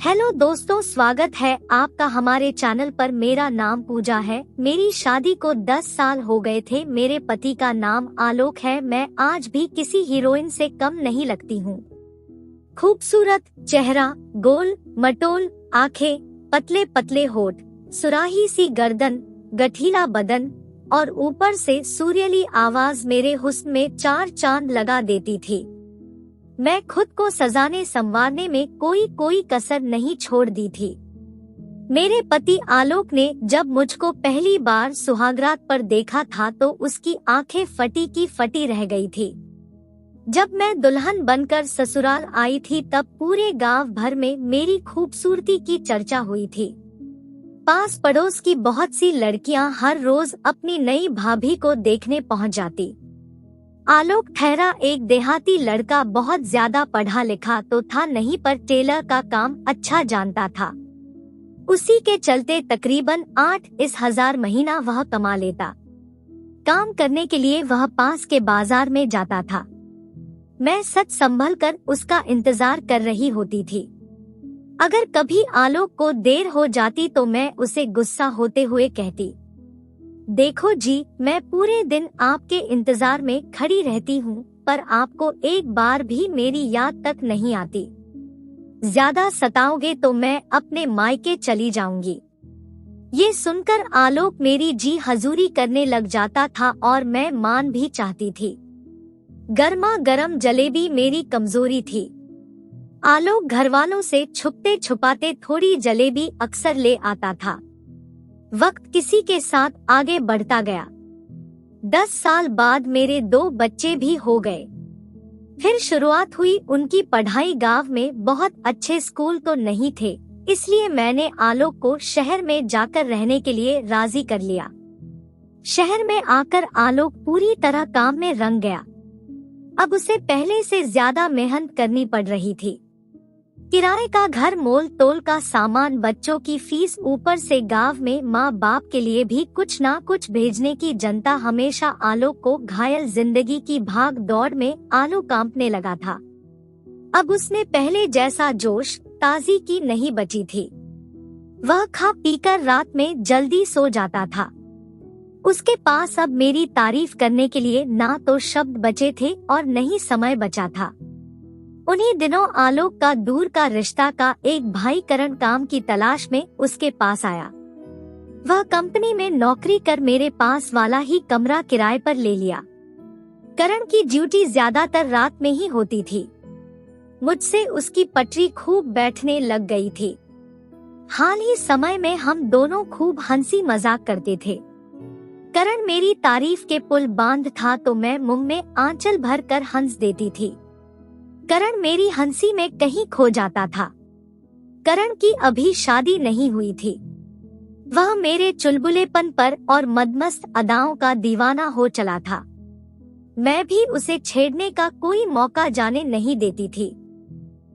Hello दोस्तों, स्वागत है आपका हमारे चैनल पर। मेरा नाम पूजा है। मेरी शादी को 10 साल हो गए थे। मेरे पति का नाम आलोक है। मैं आज भी किसी हीरोइन से कम नहीं लगती हूँ। खूबसूरत चेहरा, गोल मटोल आंखें, पतले पतले होठ, सुराही सी गर्दन, गठीला बदन और ऊपर से सुरीली आवाज मेरे हुस्न में 4 चांद लगा देती थी। मैं खुद को सजाने संवारने में कोई कसर नहीं छोड़ दी थी। मेरे पति आलोक ने जब मुझको पहली बार सुहागरात पर देखा था तो उसकी आंखें फटी की फटी रह गई थी। जब मैं दुल्हन बनकर ससुराल आई थी तब पूरे गांव भर में मेरी खूबसूरती की चर्चा हुई थी। पास पड़ोस की बहुत सी लड़कियां हर रोज अपनी नई भाभी को देखने पहुंच जाती। आलोक ठहरा एक देहाती लड़का, बहुत ज्यादा पढ़ा लिखा तो था नहीं पर टेलर का काम अच्छा जानता था। उसी के चलते तकरीबन 8,000 महीना वह कमा लेता। काम करने के लिए वह पास के बाजार में जाता था। मैं सच संभल कर उसका इंतजार कर रही होती थी। अगर कभी आलोक को देर हो जाती तो मैं उसे गुस्सा होते हुए कहती, देखो जी, मैं पूरे दिन आपके इंतजार में खड़ी रहती हूँ पर आपको एक बार भी मेरी याद तक नहीं आती। ज्यादा सताओगे तो मैं अपने मायके चली जाऊंगी। ये सुनकर आलोक मेरी जी हजूरी करने लग जाता था और मैं मान भी चाहती थी। गर्मा गर्म जलेबी मेरी कमजोरी थी। आलोक घरवालों से छुपते छुपाते थोड़ी जलेबी अक्सर ले आता था। वक्त किसी के साथ आगे बढ़ता गया। 10 साल बाद मेरे 2 बच्चे भी हो गए। फिर शुरुआत हुई उनकी पढ़ाई। गांव में बहुत अच्छे स्कूल तो नहीं थे, इसलिए मैंने आलोक को शहर में जाकर रहने के लिए राजी कर लिया। शहर में आकर आलोक पूरी तरह काम में रंग गया। अब उसे पहले से ज्यादा मेहनत करनी पड़ रही थी। किराए का घर, मोल तोल का सामान, बच्चों की फीस, ऊपर से गांव में माँ बाप के लिए भी कुछ ना कुछ भेजने की जनता हमेशा आलोक को घायल। जिंदगी की भाग दौड़ में आलू कांपने लगा था। अब उसमें पहले जैसा जोश ताजी की नहीं बची थी। वह खा पीकर रात में जल्दी सो जाता था। उसके पास अब मेरी तारीफ करने के लिए ना तो शब्द बचे थे और न ही समय बचा था। उन्हीं दिनों आलोक का दूर का रिश्ता का एक भाई करण काम की तलाश में उसके पास आया। वह कंपनी में नौकरी कर मेरे पास वाला ही कमरा किराए पर ले लिया। करण की ड्यूटी ज्यादातर रात में ही होती थी। मुझसे उसकी पटरी खूब बैठने लग गई थी। हाल ही समय में हम दोनों खूब हंसी मजाक करते थे। करण मेरी तारीफ के पुल बांध था तो मैं मुंह में आंचल भर कर हंस देती थी। करण मेरी हंसी में कहीं खो जाता था। करण की अभी शादी नहीं हुई थी। वह मेरे चुलबुलेपन पर और मदमस्त अदाओं का दीवाना हो चला था। मैं भी उसे छेड़ने का कोई मौका जाने नहीं देती थी।